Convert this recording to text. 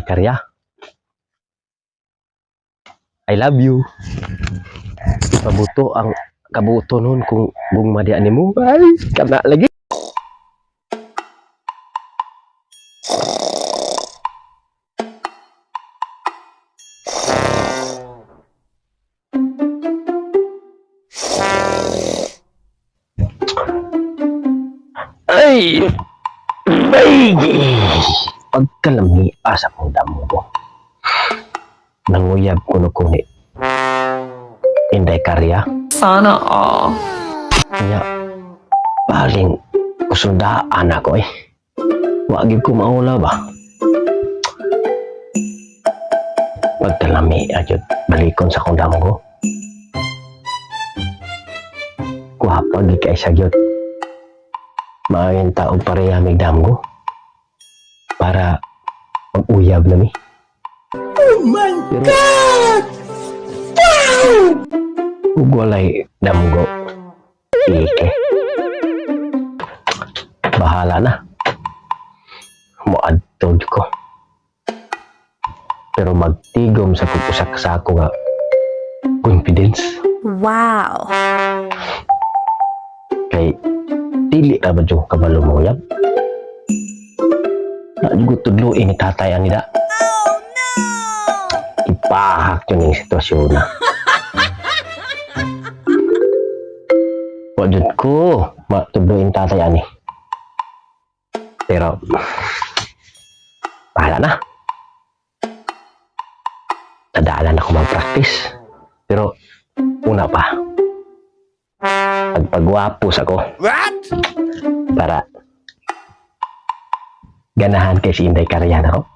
Karya. I love you. Pabuto ang kabuto nun kung madya ni mo. Ay, kana lagi. Ay! Baigi! Pagkalami asa kong damo ko. Nanguyab ko no kung Inday Karya. Sana all. Kaya, paling kusundaan ako eh. Wagib ko maula ba? Pagkalami ayot balikon sa kong damo ko. Kuhapag ikay sagyot. Maayong taong pareha may damo ko. Para mag-uyab na mi. Oh my God! Wow! Ug walay damgo. Ike. Bahala na. Muadtod ko. Pero magtigom sa kupusak sa ako nga confidence. Wow. Kay dili ra ba yung kabalo mo yab? Najugot tudluin ni tatay ang nida. Oh no! Ipahak yun yung sitwasyon na. Wajud ko, matudluin tatay ani. Pero, bahala na. Tadaalan ako mag-practice. Pero, una pa. Pagpagwapos ako. What? Para ganahan kay si Inday Karya na ako.